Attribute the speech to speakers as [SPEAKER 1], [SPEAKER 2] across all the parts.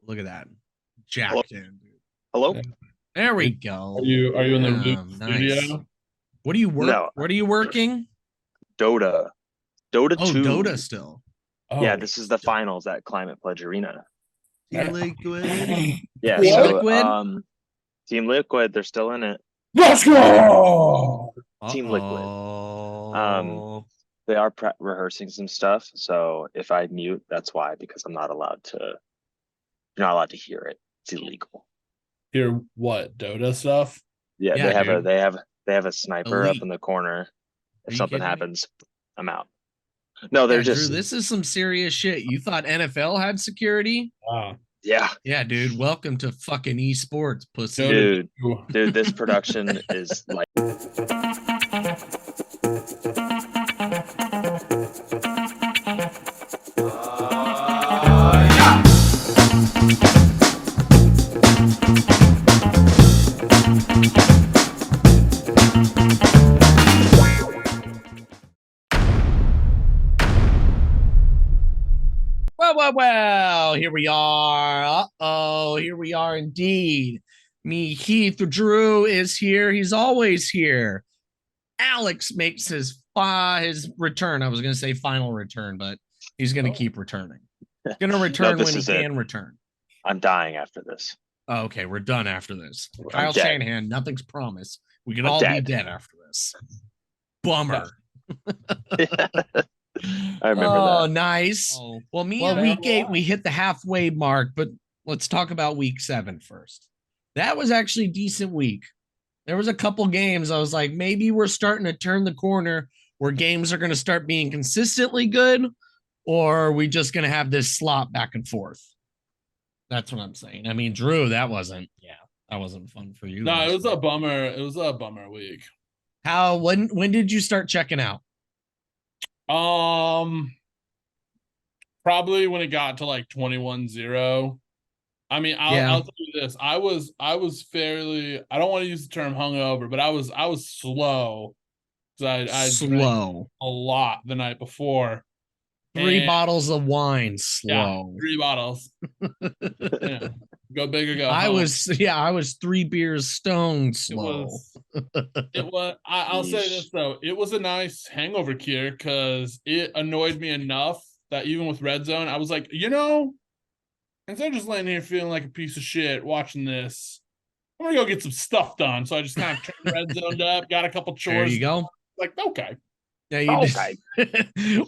[SPEAKER 1] Look at that.
[SPEAKER 2] Hello?
[SPEAKER 1] Jacked in, dude.
[SPEAKER 2] Hello?
[SPEAKER 1] There we go.
[SPEAKER 3] Are you in the root
[SPEAKER 1] Nice.
[SPEAKER 3] studio?
[SPEAKER 1] What do you work?
[SPEAKER 2] No,
[SPEAKER 1] What are you working?
[SPEAKER 2] Dota. Dota
[SPEAKER 1] Oh,
[SPEAKER 2] 2.
[SPEAKER 1] Dota still.
[SPEAKER 2] Yeah,
[SPEAKER 3] Oh,
[SPEAKER 2] this is the finals at Climate Pledge Arena.
[SPEAKER 1] Team Liquid.
[SPEAKER 2] Yeah,
[SPEAKER 1] Team
[SPEAKER 3] what?
[SPEAKER 2] so
[SPEAKER 1] Liquid.
[SPEAKER 2] Team Liquid, they're still in it.
[SPEAKER 3] Let's go!
[SPEAKER 2] Team Liquid.
[SPEAKER 1] Uh-oh.
[SPEAKER 2] They are rehearsing some stuff, so if I mute, that's why, because you're not allowed to hear it. It's illegal.
[SPEAKER 3] Hear what? Dota stuff?
[SPEAKER 2] Yeah,
[SPEAKER 1] Yeah, dude.
[SPEAKER 2] they have a sniper up
[SPEAKER 1] Elite.
[SPEAKER 2] in the corner.
[SPEAKER 1] Are
[SPEAKER 2] If
[SPEAKER 1] you
[SPEAKER 2] something
[SPEAKER 1] kidding me?
[SPEAKER 2] happens, I'm out. No, they're
[SPEAKER 1] Yeah, Drew,
[SPEAKER 2] just
[SPEAKER 1] this is some serious shit. You thought NFL had security?
[SPEAKER 3] Wow.
[SPEAKER 2] yeah,
[SPEAKER 1] Yeah, dude. Welcome to fucking esports, pussy.
[SPEAKER 3] Dota
[SPEAKER 2] dude.
[SPEAKER 3] 2.
[SPEAKER 2] Dude, this production is like
[SPEAKER 1] Well, here we are. Uh-oh, here we are indeed. Me, Heath, Drew is here. He's always here. Alex makes his return. I was going to say final return, but he's going to keep returning. He's going to
[SPEAKER 2] no,
[SPEAKER 1] return
[SPEAKER 2] this
[SPEAKER 1] when he
[SPEAKER 2] is it.
[SPEAKER 1] can return.
[SPEAKER 2] I'm dying after this.
[SPEAKER 1] Oh, okay, we're done after this.
[SPEAKER 2] I'm
[SPEAKER 1] Kyle
[SPEAKER 2] dead.
[SPEAKER 1] Shanahan, nothing's promised. We could
[SPEAKER 2] I'm
[SPEAKER 1] all be
[SPEAKER 2] dead.
[SPEAKER 1] dead after this. Bummer.
[SPEAKER 2] I remember
[SPEAKER 1] Oh,
[SPEAKER 2] that.
[SPEAKER 1] nice. Well, week 8, we hit the halfway mark, but let's talk about week 7 first. That was actually a decent week. There was a couple games I was like, maybe we're starting to turn the corner where games are going to start being consistently good, or are we just going to have this slop back and forth? That's what I'm saying. I mean, Drew, that wasn't fun for you.
[SPEAKER 3] No, it was a bummer. It was a bummer week.
[SPEAKER 1] When did you start checking out?
[SPEAKER 3] Probably when it got to like 21-0. I mean, I'll tell you this. I was fairly, I don't want to use the term hungover, but I was slow. Because I drank a lot the night before.
[SPEAKER 1] 3 bottles of wine, slow.
[SPEAKER 3] Yeah, 3 bottles. Yeah. Go big or go home.
[SPEAKER 1] I was 3 beers stoned, slow.
[SPEAKER 3] I'll say this though, it was a nice hangover cure because it annoyed me enough that even with Red Zone, I was like, instead of just laying here feeling like a piece of shit watching this, I'm gonna go get some stuff done. So I just kind of turned Red Zoned up, got a couple chores.
[SPEAKER 1] There you go.
[SPEAKER 3] Like, okay.
[SPEAKER 1] Yeah,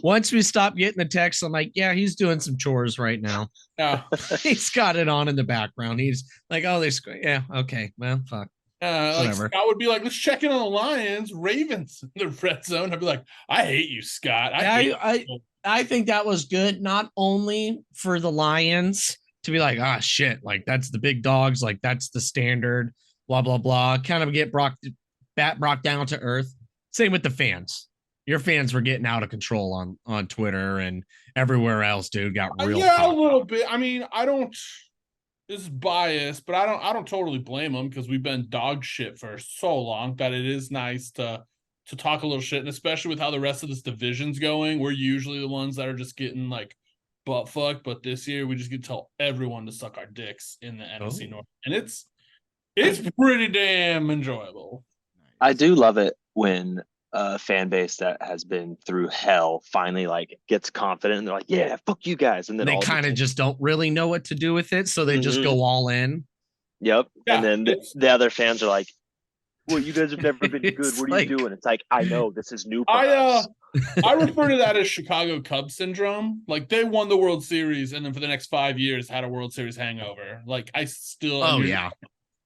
[SPEAKER 1] once we stopped getting the text, I'm like, yeah, he's doing some chores right now.
[SPEAKER 3] Yeah.
[SPEAKER 1] He's got it on in the background. He's like, oh, yeah, okay, man, fuck.
[SPEAKER 3] Whatever. Scott would be like, let's check in on the Lions, Ravens in the red zone. I'd be like, I hate you, Scott.
[SPEAKER 1] I think that was good, not only for the Lions to be like, ah, shit, like that's the big dogs, like that's the standard, blah, blah, blah, kind of get brought down to earth. Same with the fans. Your fans were getting out of control on Twitter and everywhere else, dude. Got real.
[SPEAKER 3] A little bit. I mean, this is biased, but I don't totally blame them because we've been dog shit for so long that it is nice to talk a little shit, and especially with how the rest of this division's going, we're usually the ones that are just getting like butt fucked. But this year, we just get to tell everyone to suck our dicks in the NFC North, and it's pretty damn enjoyable.
[SPEAKER 2] I do love it when a fan base that has been through hell finally like gets confident and they're like, yeah, fuck you guys. And then
[SPEAKER 1] they kind of just don't really know what to do with it. So they just go all in.
[SPEAKER 2] Yep. Yeah, and then the other fans are like, well, you guys have never been good. What are you doing? It's like, I know this is new for us.
[SPEAKER 3] I refer to that as Chicago Cubs syndrome. Like they won the World Series and then for the next 5 years had a World Series hangover. Like I still,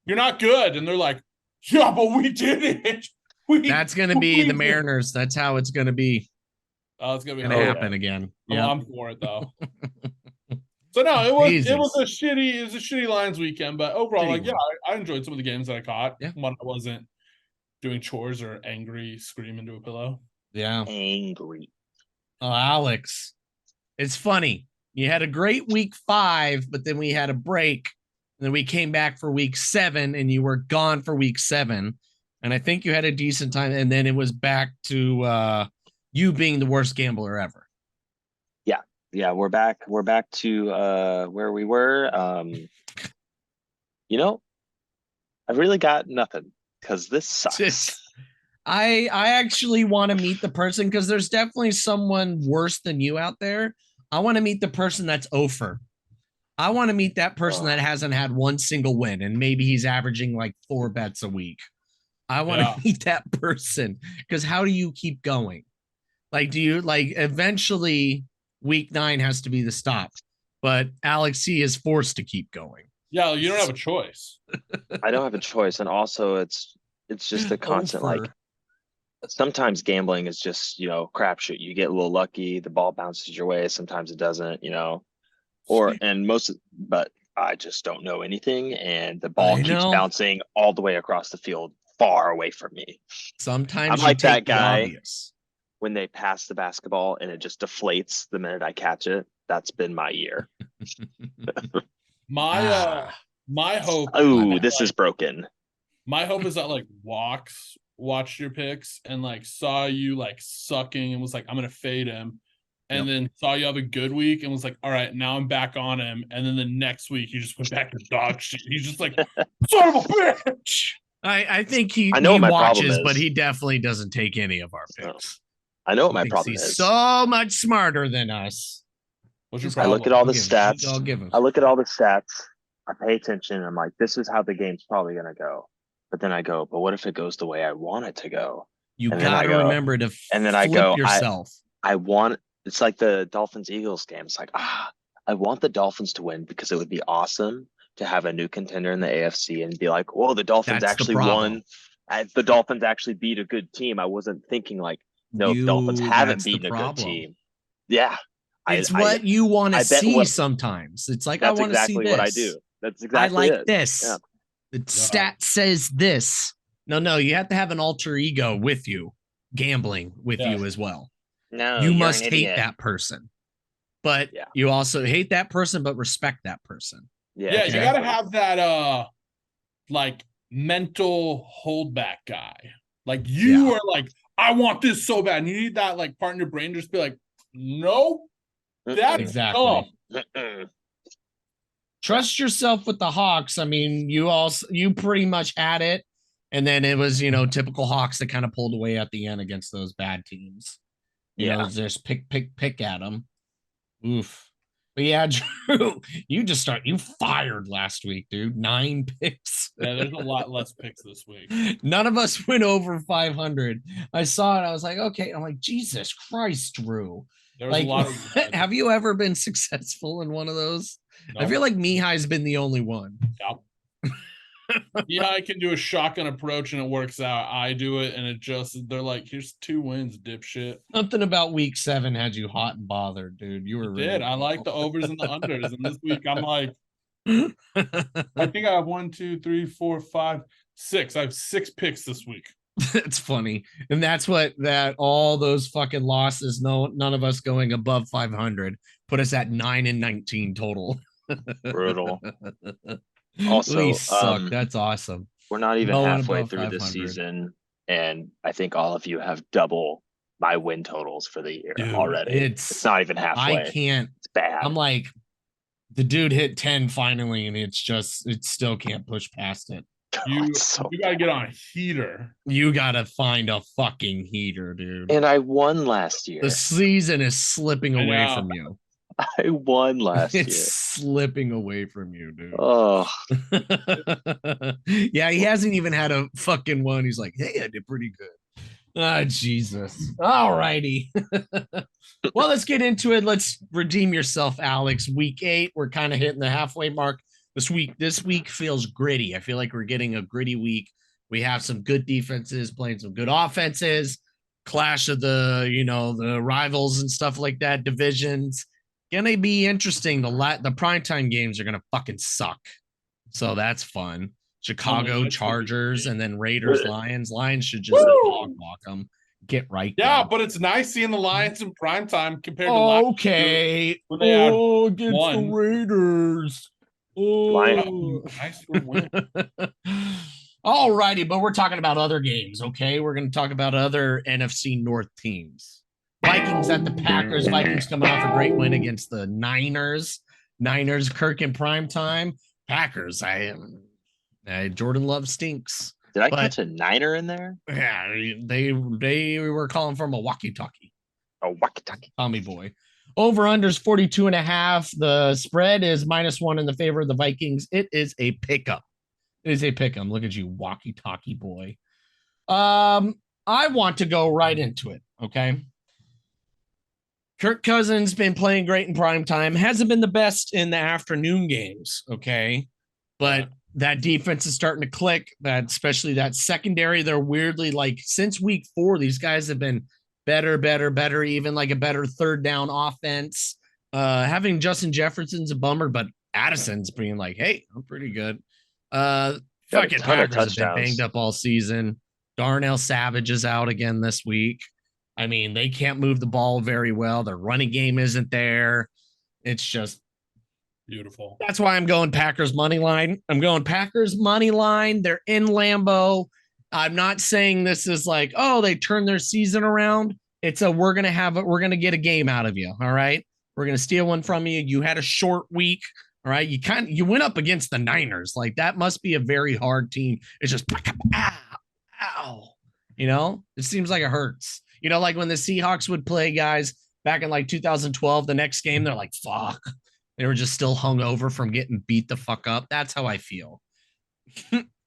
[SPEAKER 3] you're not good. And they're like, yeah, but we did it.
[SPEAKER 1] That's going to be the Mariners. That's how it's going to be.
[SPEAKER 3] Oh, it's going to
[SPEAKER 1] happen again.
[SPEAKER 3] Yeah, I'm for it though. So no, it was a shitty Lions weekend, but overall, I enjoyed some of the games that I caught when I wasn't doing chores or angry, scream into a pillow.
[SPEAKER 1] Yeah,
[SPEAKER 2] angry.
[SPEAKER 1] Oh, Alex, it's funny. You had a great week 5, but then we had a break, and then we came back for week 7, and you were gone for week 7. And I think you had a decent time, and then it was back to you being the worst gambler ever.
[SPEAKER 2] Yeah, yeah, we're back. We're back to where we were. You know, I've really got nothing because this sucks.
[SPEAKER 1] I actually want to meet the person because there's definitely someone worse than you out there. I want to meet the person that's over. I want to meet that person that hasn't had one single win and maybe he's averaging like 4 bets a week. I want to meet that person because how do you keep going? Like, do you like eventually week 9 has to be the stop, but Alex C is forced to keep going.
[SPEAKER 3] Yeah, you don't have a choice.
[SPEAKER 2] I don't have a choice, and also it's just a constant like. Sometimes gambling is just crapshoot. You get a little lucky, the ball bounces your way. Sometimes it doesn't, but I just don't know anything, and the ball keeps bouncing all the way across the field, far away from me.
[SPEAKER 1] Sometimes
[SPEAKER 2] I'm like that guy when they pass the basketball and it just deflates the minute I catch it. That's been my year.
[SPEAKER 3] My hope.
[SPEAKER 2] Oh, this is broken.
[SPEAKER 3] My hope is that like watched your picks and like saw you like sucking and was like, I'm gonna fade him, and then saw you have a good week and was like, all right, now I'm back on him, and then the next week he just went back to dog shit. He's just like, son of a bitch.
[SPEAKER 1] I think he
[SPEAKER 2] my
[SPEAKER 1] watches, but he definitely doesn't take any of our picks.
[SPEAKER 2] I know what my problem is.
[SPEAKER 1] He's so much smarter than us.
[SPEAKER 3] What's your problem?
[SPEAKER 2] I look at all the stats. I look at all the stats. I pay attention. I'm like, this is how the game's probably gonna go. But then I go, but what if it goes the way I want it to go?
[SPEAKER 1] You got to remember to flip yourself.
[SPEAKER 2] I want, it's like the Dolphins Eagles game. It's like, I want the Dolphins to win because it would be awesome to have a new contender in the AFC and be like, whoa, the Dolphins actually won. The Dolphins actually beat a good team. I wasn't thinking like, no, Dolphins haven't beaten a good team. Yeah.
[SPEAKER 1] It's what you want to see sometimes. It's like, I want to see this. That's exactly what I do.
[SPEAKER 2] That's exactly
[SPEAKER 1] I like this. Yeah. The stat says this. No, you have to have an alter ego with you, gambling with you as well.
[SPEAKER 2] No,
[SPEAKER 1] you must hate that person, but you also hate that person, but respect that person.
[SPEAKER 3] Yeah, you got to have that like mental holdback guy. Like you are like, I want this so bad, and you need that like part in your brain just be like, no, that's
[SPEAKER 1] exactly. Trust yourself with the Hawks. I mean, you pretty much had it, and then it was typical Hawks that kind of pulled away at the end against those bad teams. You know, just pick at them. Oof. But yeah, Drew, you fired last week, dude. 9 picks.
[SPEAKER 3] Yeah, there's a lot less picks this week.
[SPEAKER 1] None of us went over 500. I saw it. I was like, okay. I'm like, Jesus Christ, Drew.
[SPEAKER 3] There was a lot of
[SPEAKER 1] have you ever been successful in one of those? Nope. I feel like Mihai's been the only one.
[SPEAKER 3] Yep. Mihai can do a shotgun approach and it works out. I do it and they're like, here's 2 wins, dipshit.
[SPEAKER 1] Something about week 7 had you hot and bothered, dude. You were really
[SPEAKER 3] I like the overs and the unders. And this week I'm like, I think I have 1, 2, 3, 4, 5, 6. I have 6 picks this week.
[SPEAKER 1] It's funny. And that's all those fucking losses, none of us going above 500 put us at 9-19 total.
[SPEAKER 2] Brutal. Also,
[SPEAKER 1] we suck. That's awesome.
[SPEAKER 2] We're not even halfway through the season, and I think all of you have double my win totals for the year already. It's not even halfway.
[SPEAKER 1] I can't.
[SPEAKER 2] It's bad.
[SPEAKER 1] I'm like, the dude hit 10 finally, and it still can't push past it.
[SPEAKER 3] You gotta get on a heater.
[SPEAKER 1] You gotta find a fucking heater, dude.
[SPEAKER 2] And I won last year.
[SPEAKER 1] The season is slipping away from you.
[SPEAKER 2] I won last year.
[SPEAKER 1] It's slipping away from you, dude.
[SPEAKER 2] Oh.
[SPEAKER 1] Yeah, he hasn't even had a fucking one. He's like, hey, I did pretty good. Ah, Jesus. All righty. Well, let's get into it. Let's redeem yourself, Alex. Week 8, we're kind of hitting the halfway mark. This week feels gritty. I feel like we're getting a gritty week. We have some good defenses playing some good offenses, clash of the rivals and stuff like that, divisions. Gonna be interesting. The primetime games are gonna fucking suck. So that's fun. Chicago Chargers and then Raiders Lions. Lions should just dog walk them. Get right.
[SPEAKER 3] Yeah,
[SPEAKER 1] there.
[SPEAKER 3] But it's nice seeing the Lions in primetime compared to
[SPEAKER 1] last year when they had against the Raiders. Oh, nice win. All righty, but we're talking about other games, okay? We're going to talk about other NFC North teams. Vikings at the Packers. Vikings coming off a great win against the Niners. Niners, Kirk in prime time. Packers, Jordan Love stinks.
[SPEAKER 2] Did I catch a Niner in there?
[SPEAKER 1] Yeah, they were calling from a walkie-talkie.
[SPEAKER 2] A walkie-talkie.
[SPEAKER 1] Tommy boy. Over unders 42.5. The spread is -1 in the favor of the Vikings. It is a pickup. It is a pickup. Look at you, walkie-talkie boy. I want to go right into it. Okay. Kirk Cousins been playing great in prime time. Hasn't been the best in the afternoon games. Okay. But that defense is starting to click. That especially that secondary, they're weirdly like since week 4, these guys have been better, even like a better third down offense. Having Justin Jefferson's a bummer, but Addison's being like, hey, I'm pretty good. Fucking Packers have been banged up all season. Darnell Savage is out again this week. I mean, they can't move the ball very well. Their running game isn't there. It's just
[SPEAKER 3] beautiful.
[SPEAKER 1] That's why I'm going Packers money line. I'm going Packers money line. They're in Lambeau. I'm not saying this is like, oh, they turned their season around. It's we're going to get a game out of you. All right. We're going to steal one from you. You had a short week. All right. You went up against the Niners. Like that must be a very hard team. It's just, ow. You know, it seems like it hurts. You know, like when the Seahawks would play guys back in like 2012, the next game, they're like, fuck. They were just still hungover from getting beat the fuck up. That's how I feel.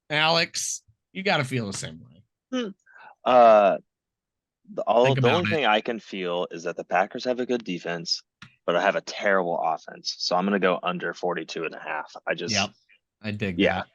[SPEAKER 1] Alex, you got to feel the same way.
[SPEAKER 2] The only thing I can feel is that the Packers have a good defense, but I have a terrible offense. So I'm going to go under 42.5.
[SPEAKER 1] I dig that.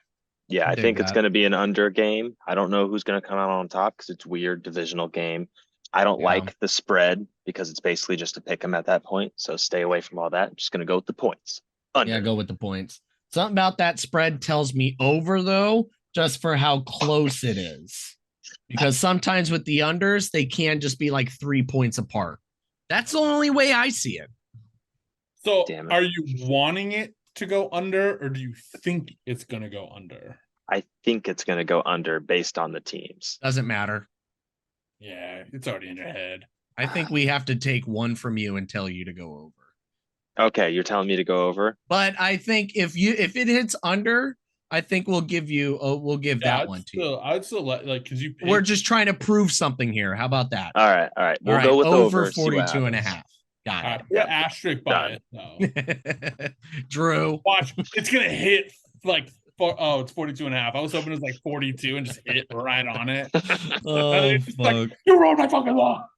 [SPEAKER 2] Yeah, I think it's going to be an under game. I don't know who's going to come out on top because it's weird divisional game. I don't like the spread because it's basically just to pick them at that point. So stay away from all that. I'm just going to go with the points. Under.
[SPEAKER 1] Yeah, go with the points. Something about that spread tells me over, though, just for how close it is. Because sometimes with the unders, they can just be like 3 points apart. That's the only way I see it.
[SPEAKER 3] So are you wanting it to go under, or do you think it's going to go under?
[SPEAKER 2] I think it's going to go under based on the teams.
[SPEAKER 1] Doesn't matter.
[SPEAKER 3] Yeah, it's already in your head.
[SPEAKER 1] I think we have to take one from you and tell you to go over.
[SPEAKER 2] Okay, you're telling me to go over?
[SPEAKER 1] But I think if it hits under, I think we'll give that one to you.
[SPEAKER 3] I'd still like because
[SPEAKER 1] we're just trying to prove something here. How about that?
[SPEAKER 2] All right. We'll go with over
[SPEAKER 1] 42.5. Got it.
[SPEAKER 3] Yeah, asterisk by it though.
[SPEAKER 1] Drew.
[SPEAKER 3] Watch, it's gonna hit like it's 42.5. I was hoping it was like 42 and just hit right on it.
[SPEAKER 1] Oh, fuck.
[SPEAKER 3] Like, you ruined my fucking law.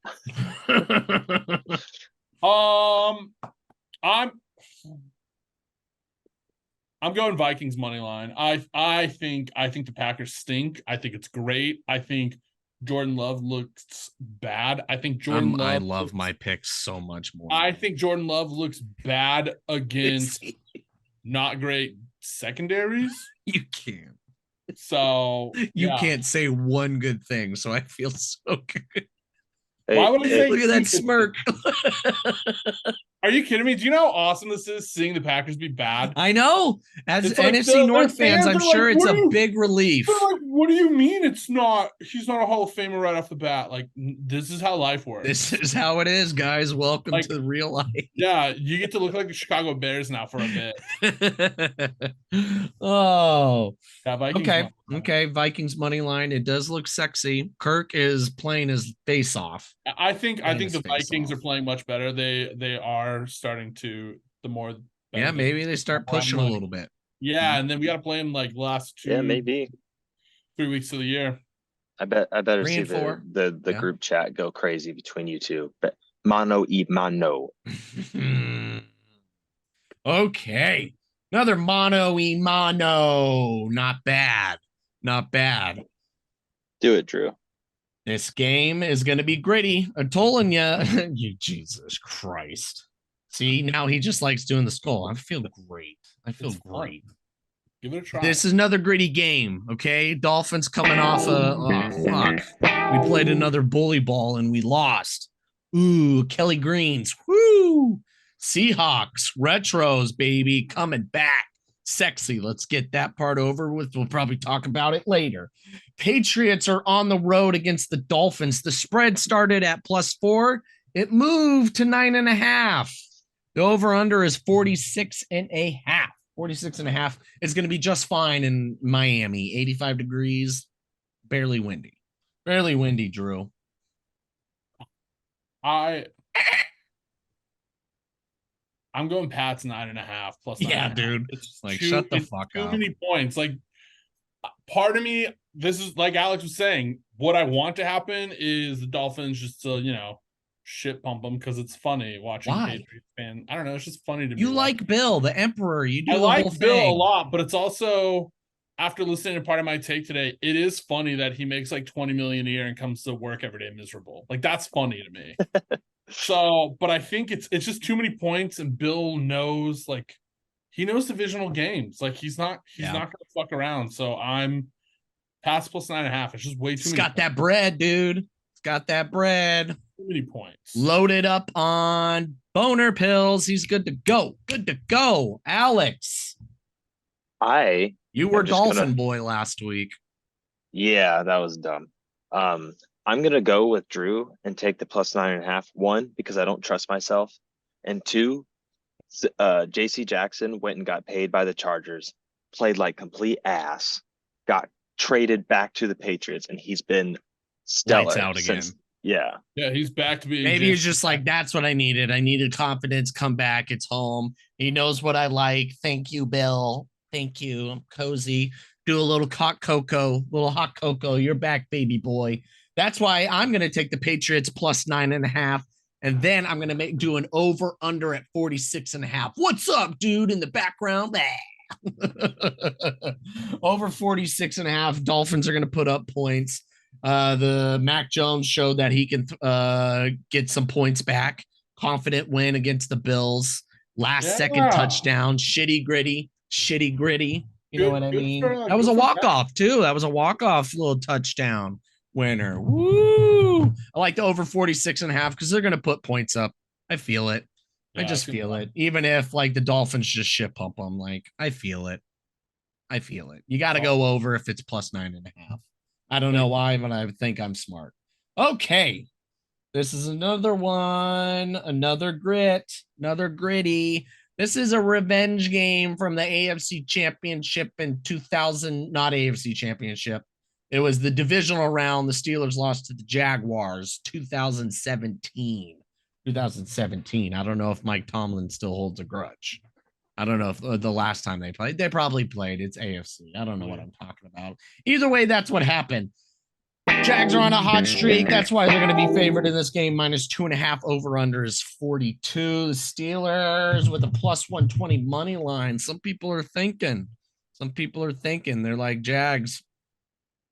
[SPEAKER 3] I'm going Vikings money line. I think the Packers stink. I think it's great. I think Jordan Love looks bad. I think
[SPEAKER 1] I love my picks so much more.
[SPEAKER 3] I think Jordan Love looks bad against not great secondaries.
[SPEAKER 1] You can't.
[SPEAKER 3] So
[SPEAKER 1] you can't say one good thing. So I feel so good.
[SPEAKER 3] Why would I say?
[SPEAKER 1] Look at that smirk.
[SPEAKER 3] Are you kidding me? Do you know how awesome this is seeing the Packers be bad?
[SPEAKER 1] I know. As NFC North fans, I'm sure it's a big relief.
[SPEAKER 3] Like, what do you mean it's not? He's not a Hall of Famer right off the bat. Like, this is how life works.
[SPEAKER 1] This is how it is, guys. Welcome to real life.
[SPEAKER 3] Yeah, you get to look like the Chicago Bears now for a bit.
[SPEAKER 1] Oh.
[SPEAKER 3] Yeah, Vikings
[SPEAKER 1] okay. Vikings money line. It does look sexy. Kirk is playing his face off.
[SPEAKER 3] I think the Vikings are playing much better. They are starting to
[SPEAKER 1] maybe they start pushing a little bit.
[SPEAKER 3] Yeah, and then we got to play them like last 3 weeks of the year.
[SPEAKER 2] I better see the group chat go crazy between you two. But mano y mano.
[SPEAKER 1] Okay. Another mono y mano. Not bad.
[SPEAKER 2] Do it, Drew.
[SPEAKER 1] This game is going to be gritty. I'm telling you, Jesus Christ. See, now he just likes doing the skull. I feel great. Great.
[SPEAKER 3] Give it a try.
[SPEAKER 1] This is another gritty game, okay? Dolphins coming off fuck. We played another bully ball and we lost. Ooh, Kelly Greens. Woo! Seahawks, retros, baby, coming back. Sexy. Let's get that part over with. We'll probably talk about it later. Patriots are on the road against the Dolphins. The spread started at +4. It moved to 9.5. The over-under is 46.5. 46.5. It's going to be just fine in Miami. 85 degrees, barely windy. Barely windy, Drew.
[SPEAKER 3] I'm going Pats 9.5 plus 9.5.
[SPEAKER 1] Yeah, dude.
[SPEAKER 3] It's
[SPEAKER 1] like,
[SPEAKER 3] too,
[SPEAKER 1] shut the
[SPEAKER 3] it's
[SPEAKER 1] fuck
[SPEAKER 3] too
[SPEAKER 1] up.
[SPEAKER 3] many points. Like, part of me, this is like Alex was saying, what I want to happen is the Dolphins just to, shit pump them because it's funny watching
[SPEAKER 1] Why?
[SPEAKER 3] Patriots fan. I don't know. It's just funny to me.
[SPEAKER 1] You like Bill, the Emperor. You do
[SPEAKER 3] I
[SPEAKER 1] the whole
[SPEAKER 3] like Bill
[SPEAKER 1] thing.
[SPEAKER 3] a lot, but it's also, after listening to part of my take today, it is funny that he makes like 20 million a year and comes to work every day miserable. Like, that's funny to me. So, but I think it's just too many points, and Bill knows, like, he knows divisional games. Like, he's not gonna fuck around. So I'm Pats plus 9.5. It's just way too
[SPEAKER 1] It's
[SPEAKER 3] many
[SPEAKER 1] got
[SPEAKER 3] points.
[SPEAKER 1] that bread, dude. It's got that bread.
[SPEAKER 3] Too many points.
[SPEAKER 1] Loaded up on boner pills. He's good to go. Good to go. Alex. You were Dolphin boy last week.
[SPEAKER 2] Yeah, that was dumb. I'm gonna go with Drew and take the plus 9.5. One, because I don't trust myself, and two, JC Jackson went and got paid by the Chargers, played like complete ass, got traded back to the Patriots, and he's been stellar
[SPEAKER 1] Lights out
[SPEAKER 2] since.
[SPEAKER 1] again.
[SPEAKER 2] Yeah.
[SPEAKER 3] Yeah, he's back to being.
[SPEAKER 1] Maybe he's just like, that's what I needed. I needed confidence. Come back. It's home. He knows what I like. Thank you, Bill. Thank you. I'm cozy. Do a little hot cocoa. You're back, baby boy. That's why I'm going to take the Patriots plus 9.5. And then I'm going to do an over under at 46.5. What's up, dude? In the background. Over 46.5. Dolphins are going to put up points. The Mac Jones showed that he can get some points back. Confident win against the Bills. Last second touchdown. Shitty gritty. You know what I mean? That was a walk-off, too. That was a walk-off little touchdown winner. Woo! I like the over 46.5 because they're going to put points up. I feel it. I just feel it. Even if like the Dolphins just shit pump them, like I feel it. You got to go over if it's plus 9.5. I don't know why, but I think I'm smart. Okay. This is another one, another gritty. This is a revenge game from the AFC Championship in 2000, not AFC Championship. It was the divisional round. The Steelers lost to the Jaguars 2017. I don't know if Mike Tomlin still holds a grudge. I don't know if the last time they played. They probably played. It's AFC. I don't know what I'm talking about. Either way, that's what happened. Jags are on a hot streak. That's why they're going to be favored in this game. Minus 2.5. Over under is 42. The Steelers with a plus 120 money line. Some people are thinking. They're like Jags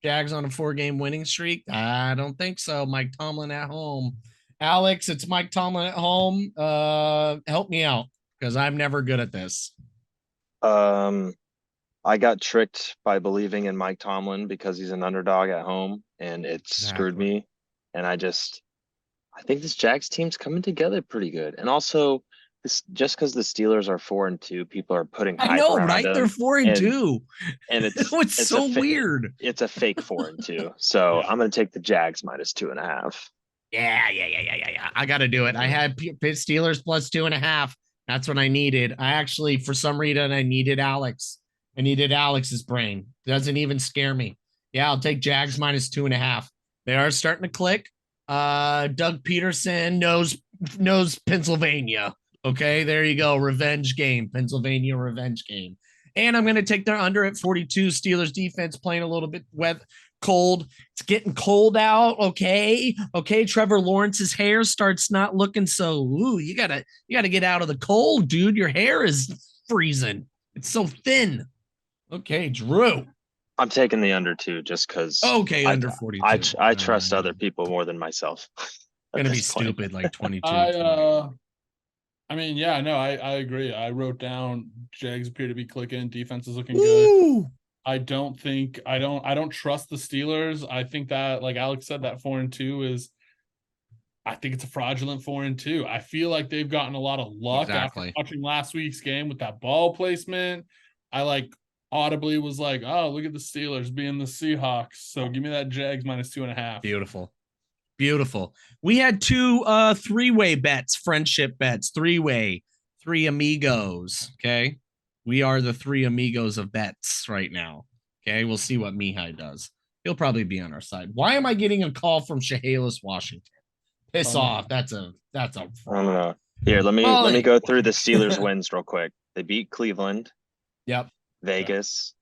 [SPEAKER 1] on a 4-game winning streak. I don't think so. Mike Tomlin at home. Alex, it's Mike Tomlin at home. Help me out because I'm never good at this.
[SPEAKER 2] I got tricked by believing in Mike Tomlin because he's an underdog at home, and it screwed me. And I think this Jags team's coming together pretty good. And also, this just because the Steelers are 4-2, people are putting hype around
[SPEAKER 1] right?
[SPEAKER 2] them.
[SPEAKER 1] They're 4-2,
[SPEAKER 2] and
[SPEAKER 1] it's so weird.
[SPEAKER 2] It's a fake 4-2. So I'm going to take the Jags minus 2.5.
[SPEAKER 1] Yeah. I got to do it. I had Steelers plus 2.5. That's what I needed. I actually, for some reason, I needed Alex. I needed Alex's brain. Doesn't even scare me. Yeah, I'll take Jags minus 2.5. They are starting to click. Doug Peterson knows Pennsylvania. Okay, there you go. Revenge game. Pennsylvania revenge game. And I'm going to take their under at 42. Steelers defense playing a little bit cold. It's getting cold out. Okay. Trevor Lawrence's hair starts not looking so. Ooh, you gotta get out of the cold, dude. Your hair is freezing. It's so thin. Okay, Drew.
[SPEAKER 2] I'm taking the under too, just because.
[SPEAKER 1] Okay, under 42.
[SPEAKER 2] I trust other people more than myself.
[SPEAKER 1] Gonna be stupid like 22.
[SPEAKER 3] I mean, yeah, no, I agree. I wrote down Jags appear to be clicking. Defense is looking good. I don't trust the Steelers. I think that, like Alex said, that 4-2 is. I think it's a fraudulent 4-2. I feel like they've gotten a lot of luck after watching last week's game with that ball placement. I audibly was like, oh, look at the Steelers being the Seahawks. So give me that Jags minus 2.5.
[SPEAKER 1] Beautiful. Beautiful. We had two three-way bets, friendship bets, three-way, three amigos. Okay. We are the three amigos of bets right now. Okay. We'll see what Mihai does. He'll probably be on our side. Why am I getting a call from Chehalis, Washington? Piss off. That's a
[SPEAKER 2] I don't know. Here, let me go through the Steelers wins real quick. They beat Cleveland.
[SPEAKER 1] Yep.
[SPEAKER 2] Vegas,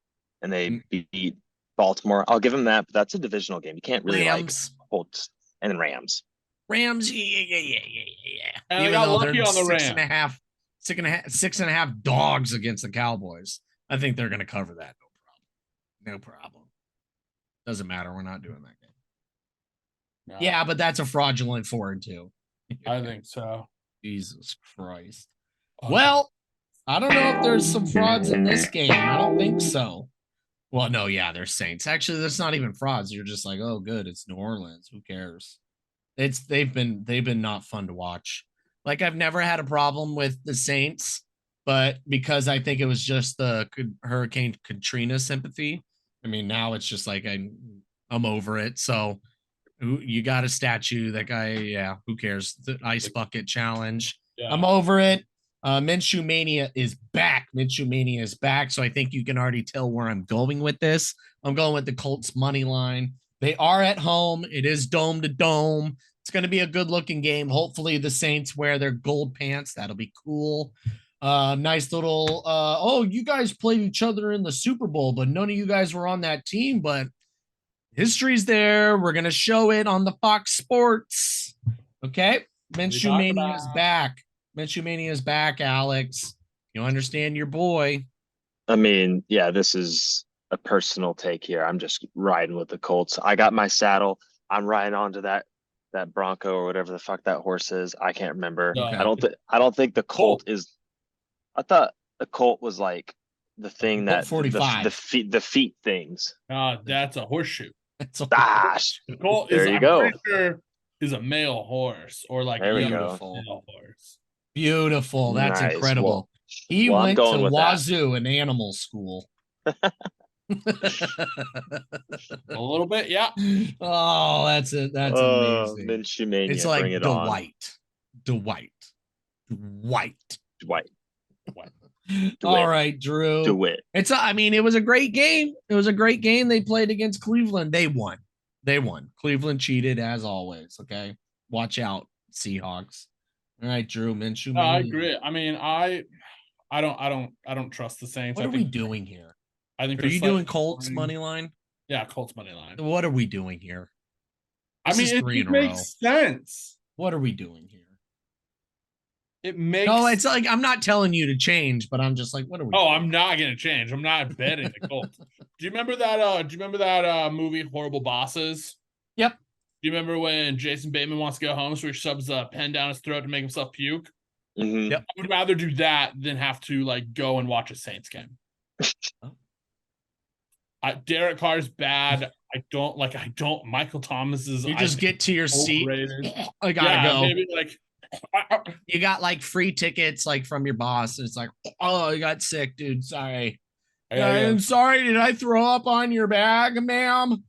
[SPEAKER 2] and they beat Baltimore. I'll give them that, but that's a divisional game. You can't really
[SPEAKER 1] Rams.
[SPEAKER 2] like hold, and then Rams.
[SPEAKER 1] Rams, yeah.
[SPEAKER 3] And
[SPEAKER 1] Even
[SPEAKER 3] they got
[SPEAKER 1] though
[SPEAKER 3] lucky
[SPEAKER 1] they're
[SPEAKER 3] on the
[SPEAKER 1] six
[SPEAKER 3] Rams.
[SPEAKER 1] and a half dogs against the Cowboys. I think they're going to cover that. No problem. Doesn't matter. We're not doing that game. No. Yeah, but that's a fraudulent 4-2.
[SPEAKER 3] I think so.
[SPEAKER 1] Jesus Christ. Well, I don't know if there's some frauds in this game. I don't think so. Well, no, yeah, they're Saints. Actually, that's not even frauds. You're just like, oh, good, it's New Orleans. Who cares? They've been not fun to watch. Like, I've never had a problem with the Saints, but because I think it was just the Hurricane Katrina sympathy. I mean, now it's just like I'm over it. So you got a statue. That guy, yeah, who cares? The ice bucket challenge. Yeah. I'm over it. Minshew Mania is back. So I think you can already tell where I'm going with this. I'm going with the Colts money line. They are at home. It is dome to dome. It's going to be a good looking game. Hopefully the Saints wear their gold pants. That'll be cool. Nice little, you guys played each other in the Super Bowl, but none of you guys were on that team, but history's there. We're going to show it on the Fox Sports. Okay. Minshew Mania is back. Minshew Mania is back, Alex. You understand your boy.
[SPEAKER 2] I mean, yeah, this is a personal take here. I'm just riding with the Colts. I got my saddle. I'm riding onto that Bronco or whatever the fuck that horse is. I can't remember. Okay. I don't think the Colt is. I thought the Colt was like the thing that
[SPEAKER 1] 45.
[SPEAKER 2] the feet things.
[SPEAKER 3] That's a horseshoe.
[SPEAKER 1] That's a
[SPEAKER 2] Gosh.
[SPEAKER 3] The Colt
[SPEAKER 2] there
[SPEAKER 3] is.
[SPEAKER 2] You go.
[SPEAKER 3] Pretty sure is a male horse or like
[SPEAKER 2] there
[SPEAKER 3] beautiful male horse.
[SPEAKER 1] Beautiful. That's
[SPEAKER 2] nice.
[SPEAKER 1] Incredible.
[SPEAKER 2] Well,
[SPEAKER 1] he went to Wazoo, an animal school.
[SPEAKER 3] A little bit, yeah.
[SPEAKER 1] Oh, that's it. That's amazing.
[SPEAKER 2] Minshew Mania,
[SPEAKER 1] it's like
[SPEAKER 2] bring it
[SPEAKER 1] Dwight.
[SPEAKER 2] Do
[SPEAKER 1] All
[SPEAKER 2] it.
[SPEAKER 1] Right, Drew.
[SPEAKER 2] Do it.
[SPEAKER 1] It was a great game. They played against Cleveland. They won. Cleveland cheated as always. Okay. Watch out, Seahawks. All right, Drew. Minshew Mania.
[SPEAKER 3] I agree. I mean, I don't trust the Saints.
[SPEAKER 1] What are we doing here?
[SPEAKER 3] I think.
[SPEAKER 1] Are you doing Colts money line?
[SPEAKER 3] Yeah, Colts money line.
[SPEAKER 1] What are we doing here?
[SPEAKER 3] It makes sense.
[SPEAKER 1] What are we doing here?
[SPEAKER 3] It makes.
[SPEAKER 1] No, it's like I'm not telling you to change, but I'm just like, what are we?
[SPEAKER 3] Oh, doing? I'm not gonna change. I'm not betting the Colts. Do you remember that movie Horrible Bosses?
[SPEAKER 1] Yep.
[SPEAKER 3] Do you remember when Jason Bateman wants to go home, so he shoves a pen down his throat to make himself puke?
[SPEAKER 2] Mm-hmm.
[SPEAKER 1] Yep.
[SPEAKER 3] I would rather do that than have to like go and watch a Saints game. Derek Carr's bad. Michael Thomas is.
[SPEAKER 1] You just get to your overrated seat. I gotta go.
[SPEAKER 3] Maybe like
[SPEAKER 1] you got like free tickets like from your boss. It's like, oh, you got sick, dude. Sorry. I'm sorry. Did I throw up on your bag, ma'am?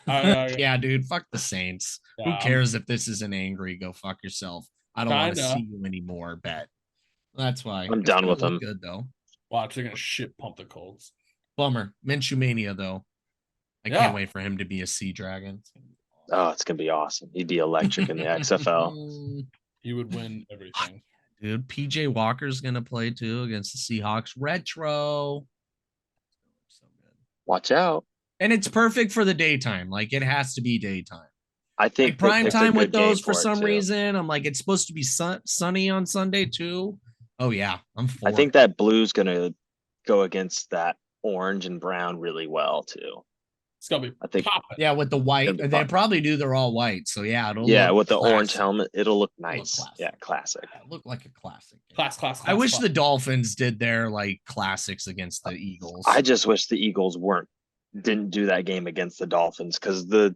[SPEAKER 1] Yeah, dude. Fuck the Saints. Who cares if this isn't angry? Go fuck yourself. I don't want to see you anymore. Bet. That's why
[SPEAKER 2] I'm done with them.
[SPEAKER 1] Good though.
[SPEAKER 3] Watch, they're gonna shit pump the Colts.
[SPEAKER 1] Bummer. Minshew Mania though. I can't wait for him to be a Sea Dragon.
[SPEAKER 2] Oh, it's gonna be awesome. He'd be electric in the XFL.
[SPEAKER 3] He would win everything.
[SPEAKER 1] Dude, PJ Walker's gonna play too against the Seahawks. Retro. So good.
[SPEAKER 2] Watch out.
[SPEAKER 1] And it's perfect for the daytime. Like it has to be daytime.
[SPEAKER 2] I think
[SPEAKER 1] like prime time with those for some reason. I'm like, it's supposed to be sunny on Sunday too. Oh yeah, I'm for
[SPEAKER 2] I think that blue's gonna go against that orange and brown really well too.
[SPEAKER 3] It's gonna be popping.
[SPEAKER 1] Yeah, with the white. They probably do. They're all white, so yeah,
[SPEAKER 2] with the orange helmet, it'll look nice. Classic.
[SPEAKER 1] It'll look like a classic.
[SPEAKER 3] Class.
[SPEAKER 1] I wish the Dolphins did their like classics against the Eagles.
[SPEAKER 2] I just wish the Eagles didn't do that game against the Dolphins because the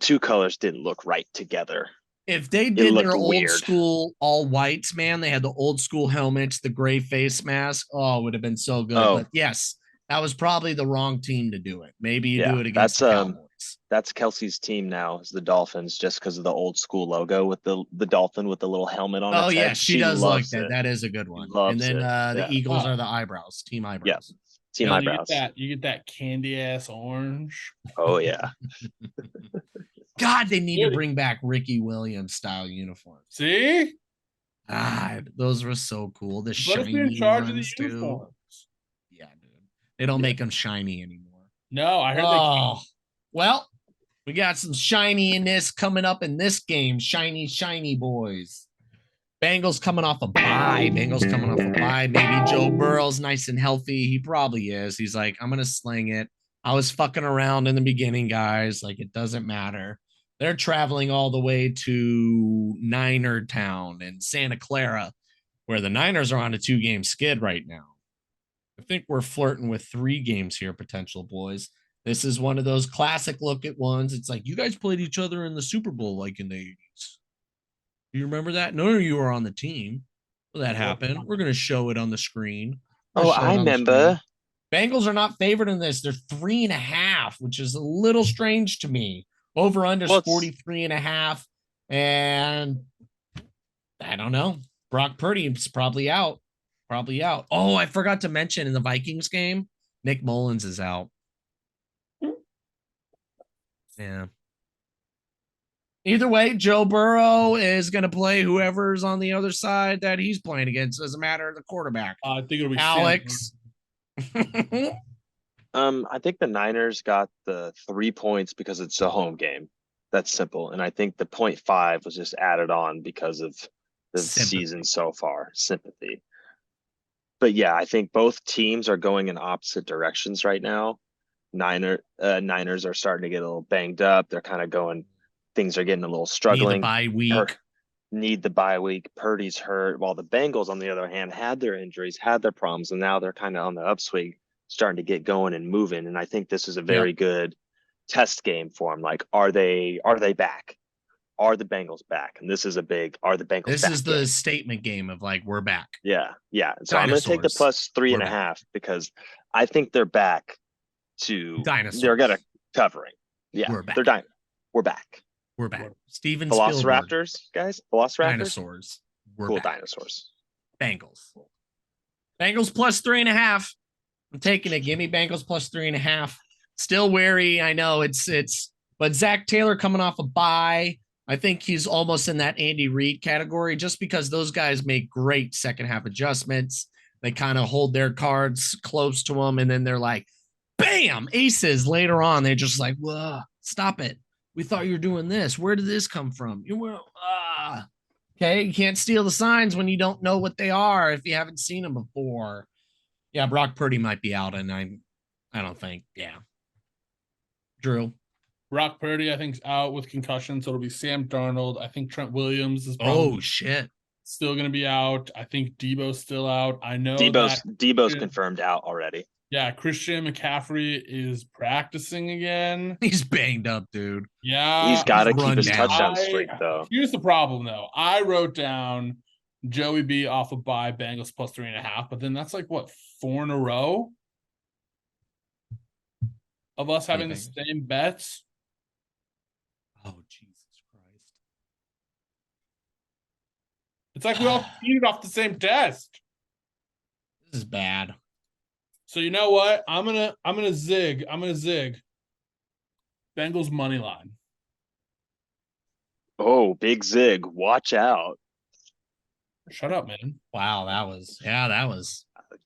[SPEAKER 2] two colors didn't look right together.
[SPEAKER 1] If they did their old school all whites, man, they had the old school helmets, the gray face mask. Oh, it would have been so good. But yes, that was probably the wrong team to do it. Maybe you do it against the Cowboys. sucks.
[SPEAKER 2] That's Kelsey's team now, is the Dolphins, just because of the old school logo with the dolphin with the little helmet on
[SPEAKER 1] Oh
[SPEAKER 2] its
[SPEAKER 1] yeah,
[SPEAKER 2] head.
[SPEAKER 1] she does like
[SPEAKER 2] loves
[SPEAKER 1] that.
[SPEAKER 2] it.
[SPEAKER 1] That is a good
[SPEAKER 2] She
[SPEAKER 1] one. And
[SPEAKER 2] loves
[SPEAKER 1] then
[SPEAKER 2] it.
[SPEAKER 1] the
[SPEAKER 2] Yeah.
[SPEAKER 1] Eagles are the eyebrows, team
[SPEAKER 2] Yeah.
[SPEAKER 1] eyebrows.
[SPEAKER 2] Team
[SPEAKER 3] Dylan,
[SPEAKER 2] eyebrows.
[SPEAKER 3] you get that candy ass orange.
[SPEAKER 2] Oh yeah.
[SPEAKER 1] God, they need to bring back Ricky Williams style uniforms.
[SPEAKER 3] See?
[SPEAKER 1] God, those were so cool. The
[SPEAKER 3] Let us be in
[SPEAKER 1] shiny
[SPEAKER 3] charge of the
[SPEAKER 1] ones too.
[SPEAKER 3] uniforms.
[SPEAKER 1] Yeah, dude. They don't make them shiny anymore.
[SPEAKER 3] No, I heard
[SPEAKER 1] Well, we got some shininess coming up in this game. Shiny, shiny boys. Bengals coming off a bye. Maybe Joe Burrow's nice and healthy. He probably is. He's like, I'm going to sling it. I was fucking around in the beginning, guys. Like, it doesn't matter. They're traveling all the way to Niner Town in Santa Clara, where the Niners are on a 2-game skid right now. I think we're flirting with 3 games here, potential boys. This is one of those classic look at ones. It's like, you guys played each other in the Super Bowl like in the 80s. Do you remember that? None of you were on the team. Well, that happened. We're going to show it on the screen.
[SPEAKER 2] I remember.
[SPEAKER 1] Bengals are not favored in this. They're 3.5, which is a little strange to me. Over under 43.5. And I don't know. Brock Purdy's probably out. Oh, I forgot to mention in the Vikings game, Nick Mullins is out. Yeah. Either way, Joe Burrow is going to play whoever's on the other side that he's playing against. Doesn't matter the quarterback.
[SPEAKER 3] I think it'll be
[SPEAKER 1] Alex.
[SPEAKER 2] I think the Niners got the 3 points because it's a home game. That's simple. And I think the 0.5 was just added on because of the season so far. Sympathy. But yeah, I think both teams are going in opposite directions right now. Niners are starting to get a little banged up. They're kind of going, things are getting a little struggling. Need the bye week. Purdy's hurt. While the Bengals, on the other hand, had their injuries, had their problems, and now they're kind of on the upswing, starting to get going and moving. And I think this is a very good test game for them. Like, are they back? Are the Bengals back? And this is a big, are the Bengals back?
[SPEAKER 1] This is the statement game of like, we're back.
[SPEAKER 2] Yeah. So I'm going to take the plus 3.5 because I think they're back to dinosaurs. They're going to covering. Yeah.
[SPEAKER 1] We're back.
[SPEAKER 2] We're back.
[SPEAKER 1] We're back. Steven
[SPEAKER 2] Velociraptors, guys. Velociraptors.
[SPEAKER 1] Dinosaurs.
[SPEAKER 2] Cool dinosaurs.
[SPEAKER 1] Bengals plus 3.5. I'm taking it. Give me Bengals plus 3.5. Still wary. I know but Zach Taylor coming off a bye. I think he's almost in that Andy Reid category just because those guys make great second half adjustments. They kind of hold their cards close to them. And then they're like, bam, aces later on. They're just like, whoa, stop it. We thought you were doing this. Where did this come from? Okay. You can't steal the signs when you don't know what they are if you haven't seen them before. Yeah. Brock Purdy might be out. And I don't think, Drew.
[SPEAKER 3] Brock Purdy, I think, is out with concussion, so it'll be Sam Darnold. I think Trent Williams is still going to be out. I think Debo's still out. I know
[SPEAKER 2] Debo's confirmed out already.
[SPEAKER 3] Yeah, Christian McCaffrey is practicing again.
[SPEAKER 1] He's banged up, dude.
[SPEAKER 3] Yeah.
[SPEAKER 2] He's got to keep his touchdown streak, though.
[SPEAKER 3] Here's the problem, though. I wrote down Joey B off of bye, Bengals plus 3.5, but then that's like, what, 4 in a row of us having the same bets?
[SPEAKER 1] Oh, Jesus Christ.
[SPEAKER 3] It's like we all cheated off the same test.
[SPEAKER 1] This is bad.
[SPEAKER 3] So you know what? I'm gonna zig. Bengals money line.
[SPEAKER 2] Oh, big zig. Watch out.
[SPEAKER 3] Shut up, man.
[SPEAKER 1] Wow, that was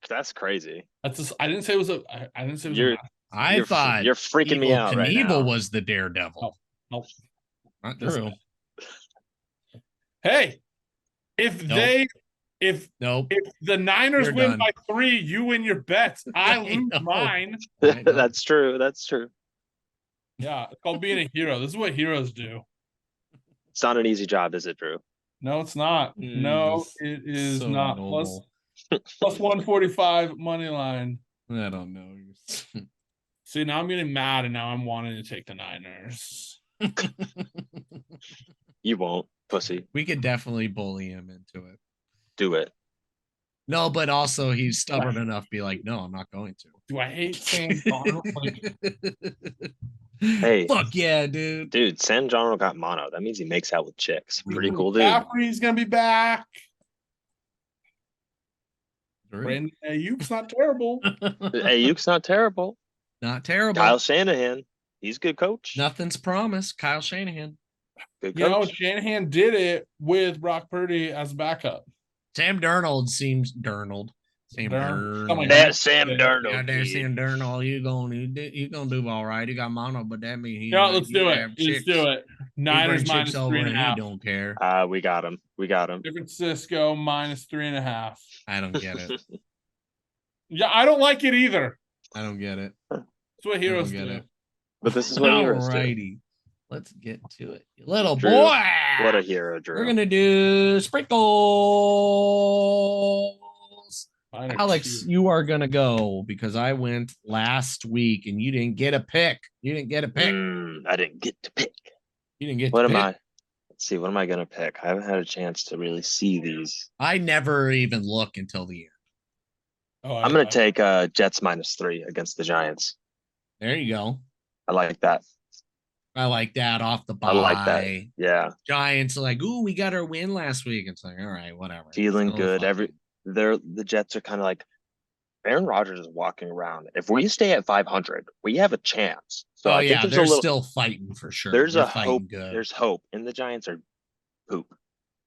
[SPEAKER 2] that's crazy.
[SPEAKER 3] I didn't say it was a
[SPEAKER 1] I thought
[SPEAKER 2] you're freaking me out right now.
[SPEAKER 1] Knievel was the daredevil.
[SPEAKER 3] No.
[SPEAKER 1] Not true.
[SPEAKER 3] Hey, if the Niners win by 3, you win your bets. I lose mine.
[SPEAKER 2] That's true.
[SPEAKER 3] Yeah, it's called being a hero. This is what heroes do.
[SPEAKER 2] It's not an easy job, is it, Drew?
[SPEAKER 3] No, it's not. No, it is so not. Plus 145 money line.
[SPEAKER 1] I don't know.
[SPEAKER 3] See, now I'm getting mad, and now I'm wanting to take the Niners.
[SPEAKER 2] You won't, pussy.
[SPEAKER 1] We could definitely bully him into it.
[SPEAKER 2] Do it.
[SPEAKER 1] No, but also he's stubborn enough to be like, no, I'm not going to.
[SPEAKER 3] Do I hate saying Darnold?
[SPEAKER 2] Hey.
[SPEAKER 1] Fuck yeah, dude.
[SPEAKER 2] Dude, Sam Darnold got mono. That means he makes out with chicks. Pretty cool, dude.
[SPEAKER 3] McCaffrey's gonna be back. Brandon Ayuk's not terrible.
[SPEAKER 2] Ayuk's not terrible.
[SPEAKER 1] Not terrible.
[SPEAKER 2] Kyle Shanahan, he's a good coach.
[SPEAKER 1] Nothing's promised. Kyle Shanahan.
[SPEAKER 2] Good
[SPEAKER 3] You know,
[SPEAKER 2] coach.
[SPEAKER 3] Shanahan did it with Brock Purdy as backup.
[SPEAKER 1] Sam Darnold seems Darnold. Sam Darnold.
[SPEAKER 2] That Sam Darnold.
[SPEAKER 1] Yeah, there's Sam Darnold. You gonna do all right. You got mono, but that means he.
[SPEAKER 3] Yeah, let's do it. Let's do it. Niners minus 3.5.
[SPEAKER 1] He don't care.
[SPEAKER 2] We got him.
[SPEAKER 3] San Francisco minus 3.5.
[SPEAKER 1] I don't get it.
[SPEAKER 3] Yeah, I don't like it either.
[SPEAKER 1] I don't get it.
[SPEAKER 3] That's what heroes do.
[SPEAKER 2] It. But this is what heroes do.
[SPEAKER 1] Alrighty. Let's get to it. Little
[SPEAKER 2] Drew,
[SPEAKER 1] boy.
[SPEAKER 2] What a hero, Drew.
[SPEAKER 1] We're gonna do sprinkles. Alex, you are gonna go because I went last week and you didn't get a pick.
[SPEAKER 2] I didn't get to pick.
[SPEAKER 1] You didn't get.
[SPEAKER 2] What am I? Let's see. What am I gonna pick? I haven't had a chance to really see these.
[SPEAKER 1] I never even look until the end.
[SPEAKER 2] I'm gonna take Jets -3 against the Giants.
[SPEAKER 1] There you go.
[SPEAKER 2] I like that.
[SPEAKER 1] I like that off the bye.
[SPEAKER 2] I like that. Yeah.
[SPEAKER 1] Giants are like, ooh, we got our win last week. It's like, all right, whatever.
[SPEAKER 2] Feeling good. The Jets are kind of like Aaron Rodgers is walking around. If we stay at 500, we have a chance. So I think
[SPEAKER 1] they're still fighting for sure.
[SPEAKER 2] There's a hope. Good. There's hope. And the Giants are poop.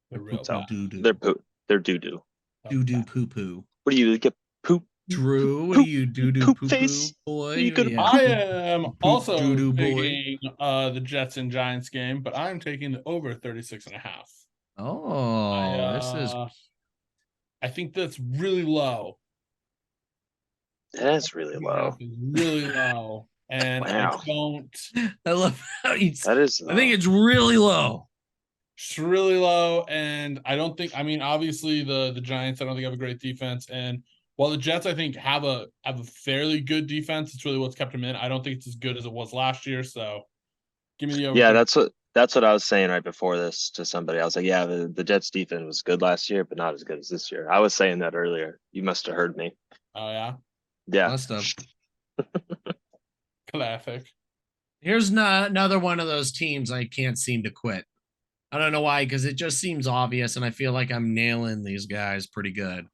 [SPEAKER 3] They're real
[SPEAKER 1] doo-doo.
[SPEAKER 2] They're poop. They're doo-doo.
[SPEAKER 1] Doo-doo poo-poo.
[SPEAKER 2] What do you get? Poop.
[SPEAKER 1] Drew, what do you doo-doo
[SPEAKER 2] poop face
[SPEAKER 1] boy?
[SPEAKER 3] I am also taking the Jets and Giants game, but I'm taking the over 36.5.
[SPEAKER 1] Oh, this is.
[SPEAKER 3] I think that's really low.
[SPEAKER 2] That's really low.
[SPEAKER 3] Really low. And
[SPEAKER 2] wow.
[SPEAKER 1] I love how you.
[SPEAKER 2] That is.
[SPEAKER 1] Low. I think it's really low.
[SPEAKER 3] It's really low, and I don't think. I mean, obviously the Giants. I don't think have a great defense, and while the Jets, I think, have a fairly good defense, it's really what's kept them in. I don't think it's as good as it was last year. So, give me the over.
[SPEAKER 2] Yeah, that's what I was saying right before this to somebody. I was like, yeah, the Jets defense was good last year, but not as good as this year. I was saying that earlier. You must have heard me.
[SPEAKER 3] Oh yeah.
[SPEAKER 2] Yeah.
[SPEAKER 1] Must have.
[SPEAKER 3] Classic.
[SPEAKER 1] Here's another one of those teams I can't seem to quit. I don't know why, because it just seems obvious, and I feel like I'm nailing these guys pretty good.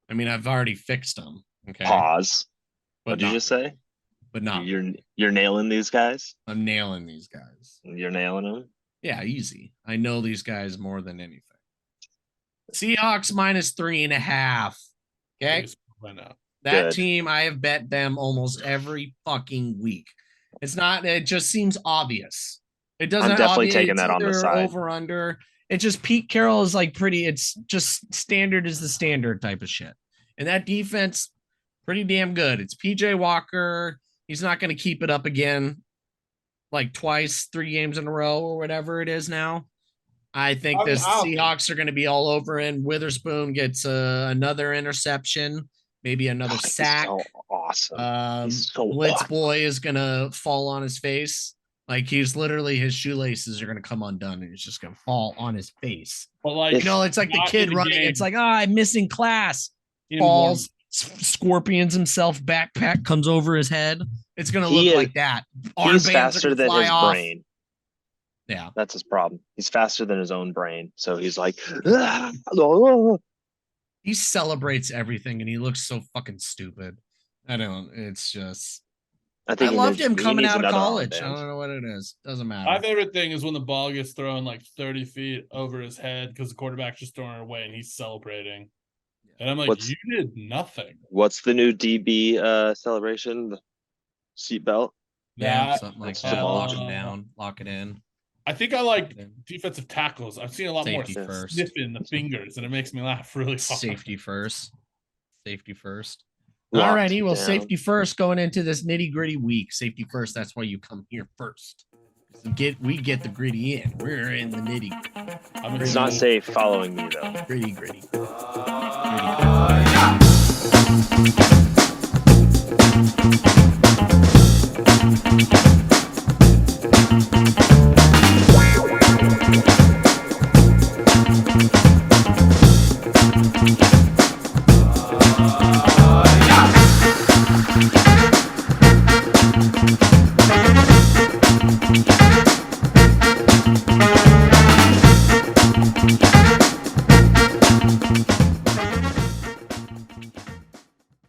[SPEAKER 1] I mean, I've already fixed them. Okay.
[SPEAKER 2] Pause.
[SPEAKER 1] What
[SPEAKER 2] did you just say?
[SPEAKER 1] But not.
[SPEAKER 2] You're nailing these guys?
[SPEAKER 1] I'm nailing these guys.
[SPEAKER 2] You're nailing them?
[SPEAKER 1] Yeah, easy. I know these guys more than anything. Seahawks -3.5. Okay. That team, I have bet them almost every fucking week. It just seems obvious. It doesn't.
[SPEAKER 2] I'm definitely taking that on the side.
[SPEAKER 1] Over under. It's just Pete Carroll is like pretty. It's just standard is the standard type of shit. And that defense, pretty damn good. It's PJ Walker. He's not going to keep it up again, like twice, 3 games in a row or whatever it is now. I think the Seahawks are going to be all over, and Witherspoon gets another interception, maybe another sack.
[SPEAKER 2] He's so awesome. He's so
[SPEAKER 1] Blitz
[SPEAKER 2] awesome.
[SPEAKER 1] boy is going to fall on his face. Like he's literally, his shoelaces are going to come undone and he's just going to fall on his face.
[SPEAKER 3] But like,
[SPEAKER 1] it's like the kid running. It's like, I'm missing class. Falls, scorpions himself, backpack comes over his head. It's going to look like that.
[SPEAKER 2] He's faster than his brain.
[SPEAKER 1] Yeah.
[SPEAKER 2] That's his problem. He's faster than his own brain. So he's like,
[SPEAKER 1] he celebrates everything and he looks so fucking stupid. It's just. I loved him coming out of college. I don't know what it is. Doesn't matter.
[SPEAKER 3] My favorite thing is when the ball gets thrown like 30 feet over his head because the quarterback's just throwing it away and he's celebrating. And I'm like, you did nothing.
[SPEAKER 2] What's the new DB celebration? The seatbelt?
[SPEAKER 1] Yeah, something like that. Lock him down. Lock it in.
[SPEAKER 3] I think I like defensive tackles. I've seen a lot
[SPEAKER 1] Safety
[SPEAKER 3] more
[SPEAKER 1] first.
[SPEAKER 3] sniffing the fingers, and it makes me laugh really hard.
[SPEAKER 1] Safety first.
[SPEAKER 2] Locked
[SPEAKER 1] All righty, well,
[SPEAKER 2] down.
[SPEAKER 1] safety first going into this nitty-gritty week. Safety first, that's why you come here first. We get the gritty in. We're in the nitty.
[SPEAKER 2] It's not safe following me, though.
[SPEAKER 1] Gritty. Gritty.